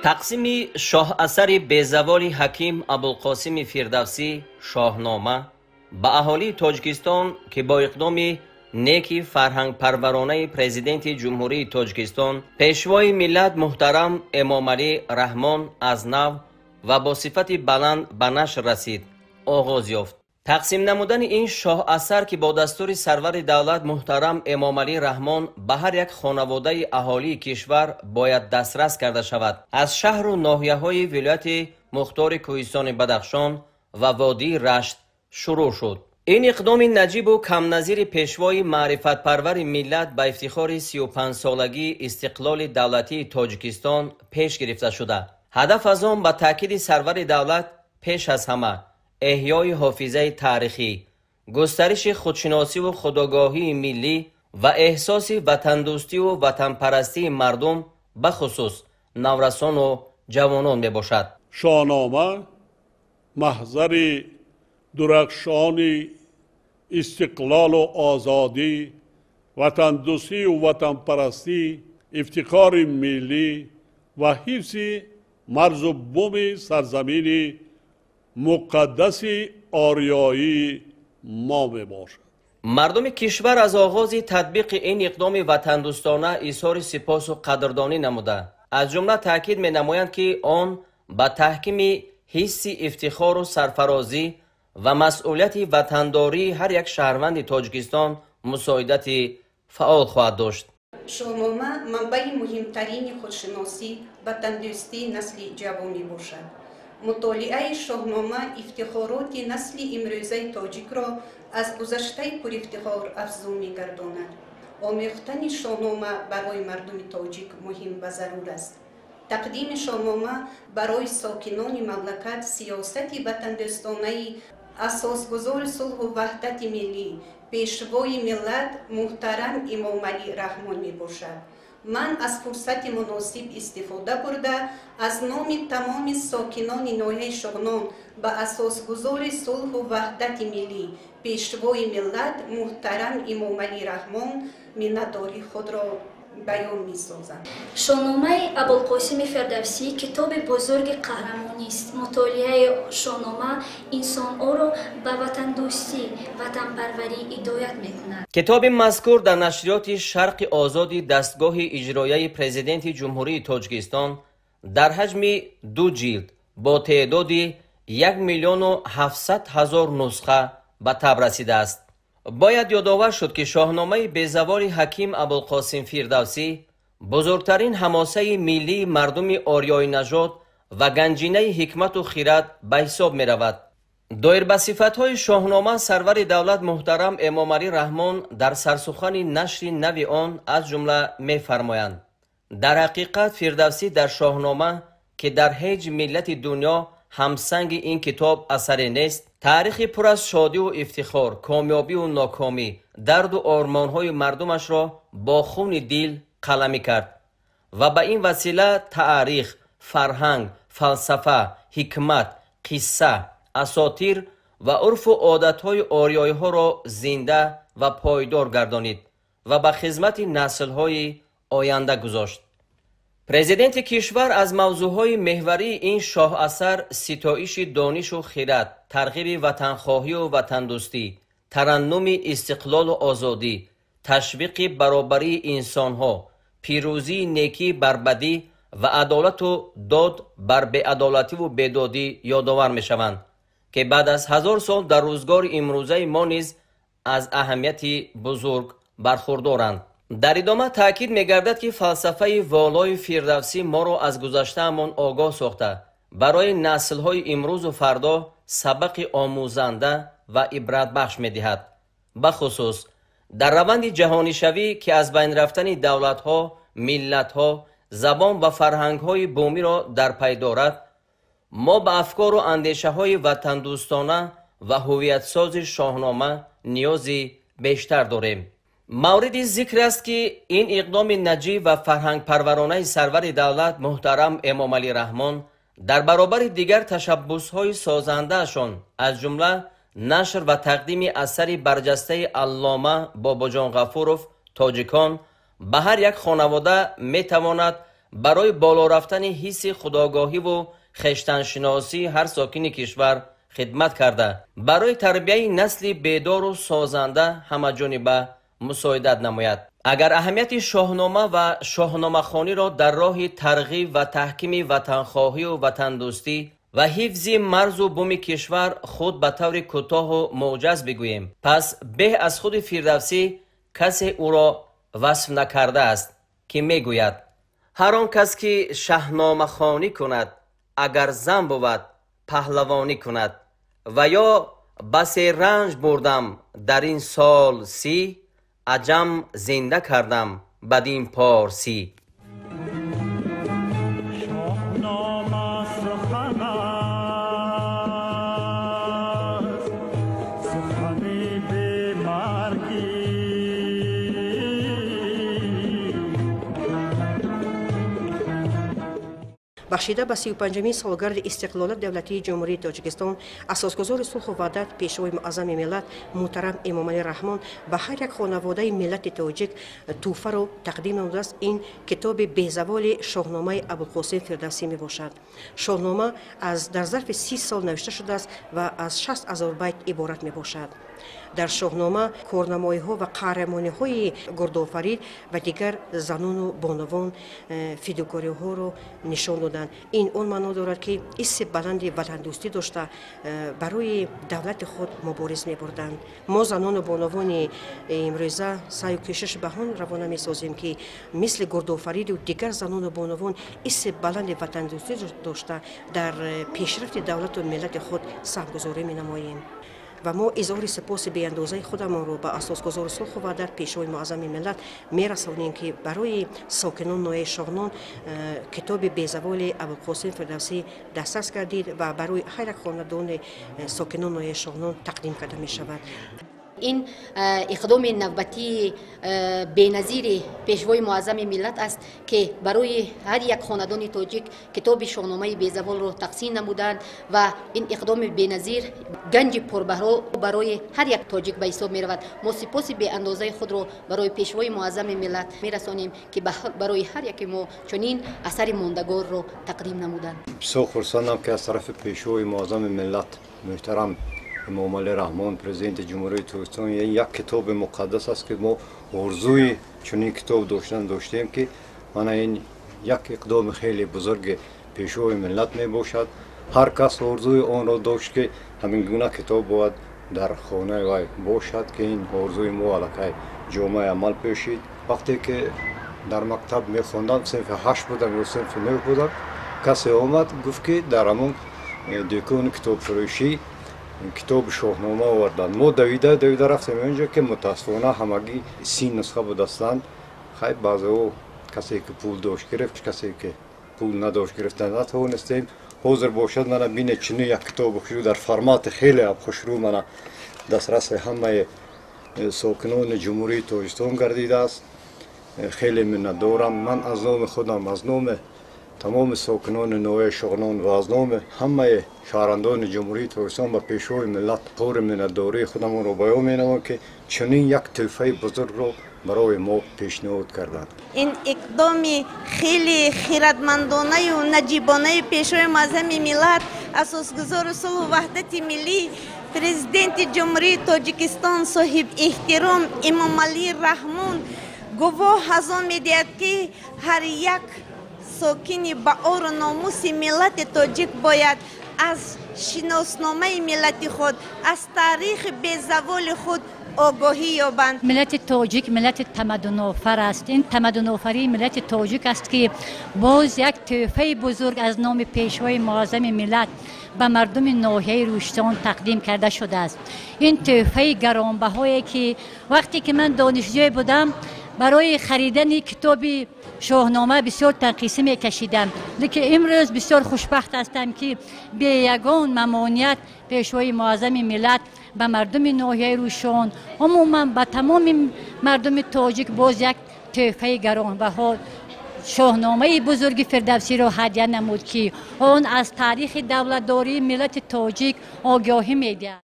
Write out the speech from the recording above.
تقسیم شاه اثر بیزوال حکیم ابوالقاسم فردوسی شاهنامه به اهالی تاجیکستان که با اقدام نیکی فرهنگ پرورانه پرزیدنت جمهوری تاجیکستان پیشوای ملت محترم امام علی رحمان از نو و با صفت بلند به نشر رسید آغاز یافت. تقسیم نمودن این شاه اثر که با دستور سرور دولت محترم امام علی رحمان به هر یک خانواده اهالی کشور باید دسترس کرده شود. از شهر و ناحیه های ولایت مختار کوهستان بدخشان و وادی رشت شروع شد. این اقدام نجیب و کم نظیر پیشوای معرفت پرور ملت به افتخار 35 سالگی استقلال دولتی تاجیکستان پیش گرفته شده. هدف از آن به تاکید سرور دولت پیش از همه احیای حافظه تاریخی، گسترش خودشناسی و خودآگاهی ملی و احساس وطن دوستی و وطن پرستی مردم به خصوص نورسان و جوانان می باشد. شاهنامه محضر درخشان استقلال و آزادی، وطن دوستی و وطن پرستی، افتخار ملی و حفظ مرز و بوم سرزمین مقدس آریایی ما می باشد. مردم کشور از آغاز تطبیق این اقدام وطن دوستانه اظهار سپاس و قدردانی نموده. از جمله تاکید می نمایند که آن به تحکیم حس افتخار و سرفرازی و مسئولیت وطنداری هر یک شهروند تاجیکستان مساعدت فعال خواهد داشت. شاهنامه منبع مهمترین خودشناسی وطن دوستی نسل جوان می باشد. مطالعه شاهنامه افتخارات نسل امروزه تاجیک را از گذشته پر افتخار افزون می گرداند. آموختن شاهنامه برای مردم تاجیک مهم و ضرور است. تقدیم شاهنامه برای ساکنان مملکت سیاست وطن دوستانه اساسگذار صلح و وحدت ملی پیشوای ملت محترم امام علی رحمان می باشد. من از فرصت مناسب استفاده برده از نام تمام ساکنان ناحیه شغنان به اساسگذار صلح و وحدت ملی پیشوای ملت محترم امام علی رحمان منتداری خود را بیان می سازم. شاهنامه ابوالقاسم فردوسی کتاب بزرگ قهرمانی است. مطالعه شاهنامه انسان‌ها را به وطن دوستی، وطن پروری هدایت می‌کند. کتاب مذکور در نشریات شرق آزاد دستگاه اجرایی پرزیدنت جمهوری تاجیکستان در حجم 2 جلد با تعداد 1,700,000 نسخه به تب رسیده است. باید یادآور شد که شاهنامه بیزوال حکیم ابوالقاسم فردوسی بزرگترین حماسه ملی مردم آریای نژاد و گنجینه حکمت و خرد به حساب می رود. دایر به صفتهای شاهنامه سرور دولت محترم امام علی رحمان در سرسخن نشر نو آن از جمله می فرمایند: در حقیقت فردوسی در شاهنامه که در هیچ ملت دنیا همسنگ این کتاب اثری نیست، تاریخ پر از شادی و افتخار، کامیابی و ناکامی، درد و آرمان‌های مردمش را با خون دل قلمی کرد و به این وسیله تاریخ، فرهنگ، فلسفه، حکمت، قصه، اساطیر و عرف و عادت‌های آریایی‌ها را زنده و پایدار گردانید و به خدمت نسل‌های آینده گذاشت. پرزیدنت کشور از موضوعهای محوری این شاه اثر ستایش دانش و خرد، ترغیب وطنخواهی و وطن دوستی، ترنم استقلال و آزادی، تشویق برابری انسانها، پیروزی نیکی بر بدی و عدالت و داد بر بی‌عدالتی و بیدادی یادآور می شوند که بعد از 1000 سال در روزگار امروزه ما نیز از اهمیت بزرگ برخوردارند. در ادامه تاکید می‌گردد که فلسفه والای فردوسی ما را از گذشته‌مان آگاه ساخته برای نسل‌های امروز و فردا سبق آموزنده و عبرت بخش می‌دهد. به خصوص در روند جهانی شوی که از بین رفتن دولت‌ها، ملت‌ها، زبان و فرهنگ‌های بومی را در پی دارد، ما به افکار و اندیشه‌های وطن دوستانه و هویت ساز شاهنامه نیازی بیشتر داریم. مورد ذکر است که این اقدام نجیب و فرهنگ پرورانه سرور دولت محترم امام علی رحمان در برابر دیگر تشبس‌های سازنده‌شان از جمله نشر و تقدیم اثری برجسته علامه باباجان غفورов تاجیکان به هر یک خانواده می‌تواند برای بالا رفتن حس خودآگاهی و خویشتن‌شناسی هر ساکن کشور خدمت کرده، برای تربیت نسل بیدار و سازنده همه‌جانبه مساعدت نماید. اگر اهمیت شاهنامه و شاهنامه خوانی را در راه ترغیب و تحکیم وطنخواهی و وطن دوستی و حفظ مرز و بوم کشور خود به طور کوتاه و موجز بگوییم، پس به از خود فردوسی کسی او را وصف نکرده است که میگوید: هر آن کس که شاهنامه خوانی کند، اگر زن بود پهلوانی کند، و یا بس رنج بردم در این سال 30، عجم زنده کردم بدین پارسی. بخشیده به 35مین سالگرد استقلالیت دولتی جمهوری تاجیکستان، اساسگزار صلح و وحدت پیشوای معظم ملت محترم امامعلی رحمان به هر یک خانواده ملت تاجیک تحفه را تقدیم نموده است. این کتاب بی‌زوال شاهنامه ابوالقاسم فردوسی می باشد. شاهنامه در ظرف 30 سال نوشته شده است و از 60,000 بیت عبارت می باشد. در شاهنامه کارنمایی ها و قهرمانی های گردآفرید و دیگر زنان و بانوان فداکاری ها را نشان دادند. این اون معنا دارد که حس بلند وطن دوستی داشته برای دولت خود مبارزه می بردند. ما زنان و بانوان امروزه سعی و کوشش به آن روانه می سازیم که مثل گردآفرید و دیگر زنان و بانوان حس بلند وطن دوستی داشته در پیشرفت دولت و ملت خود سهمگذاری می نماییم. و ما اظهار سپاس بی اندازه خودمان را به اساسگزار صلح و وحدت پیشوای معظم ملت میرسانیم که برای ساکنان ناحیه شغنان کتاب بی‌زوال ابوالقاسم فردوسی دسترس گردید و برای هر یک خاندان ساکنان ناحیه شغنان تقدیم کرده می شود. این اقدام نوبتی بی‌نظیر پیشوای معظم ملت است که برای هر یک خاندان تاجیک کتاب شاهنامه بی‌زوال را تقسیم نمودند و این اقدام بی‌نظیر گنج پربها برای هر یک تاجیک به حساب می رود. ما سپاس بی اندازه خود را برای پیشوای معظم ملت می رسانیم که برای هر یک ما چنین اثر ماندگار را تقدیم نمودند. بسیار خرسندم که از طرف پیشوای معظم ملت محترم امامعلی رحمان پرزیدنت جمهوری تاجیکستان یک کتاب مقدس است که ما آرزوی چنین کتاب داشتیم که من این یک اقدام خیلی بزرگ پیشوای ملت می باشد. هر کس آرزوی آن را داشت که همین گونه کتاب باید در خانه وی باشد که این آرزوی ما علیه جامعه عمل پیشید. وقتی که در مکتب می خواندم صنف 8 بودم یا صنف 9 بودم، کسی آمد گفت که در همون دکان کتاب فروشی کتاب شاهنامه آوردند. ما دویده رفتیم اینجا که متاسفانه همگی 30 نسخه بودستند. خیلی بعضی ها کسی که پول داشت گرفت، کسی که پول نداشت گرفتن نتوانستیم. حاضر باشد من بینه چنین یک کتاب خوشرو در فرمات خیلی خوشرو من دسترس همه ساکنان جمهوری تاجیکستان گردیده است. خیلی منتدارم. من از نام خودم، از نام تمام ساکنان ناحیه شغنان و از نام همه شهروندان جمهوری تاجیکستان و پیشوای ملت خور منتداری خودم را بیان می‌نمایم که چنین یک تحفه بزرگ را برای ما پیشنهاد کردند. این اقدام خیلی خیرتمندانه و نجیبانه پیشوای معظم ملت اساسگزار صلح و وحدت ملی پرزیدنت جمهوری تاجیکستان صاحب احترام امامعلی رحمان گواه از آن می‌دهد که هر یک ساکن با آر و ناموس ملت تاجیک باید از شناسنامه ملت خود، از تاریخ بی‌زوال خود آگاهی یابند. ملت تاجیک ملت تمدن آفر است. این تمدن آفری ملت تاجیک است که باز یک تحفه بزرگ از نام پیشوای معظم ملت به مردم ناحیه روشتان تقدیم کرده شده است. این تحفه گرانبهایی که وقتی که من دانشجوی بودم برای خریدن کتاب شاهنامه بسیار تنقیصی می کشیدم، لیکن امروز بسیار خوشبخت هستم که به یگان ممانعت پیشوای معظم ملت به مردم ناحیه روشتان عموما به تمام مردم تاجیک باز یک تحفه گرانبها شاهنامه بزرگ فردوسی را هدیه نمود که آن از تاریخ دولتداری ملت تاجیک آگاهی می‌دهد.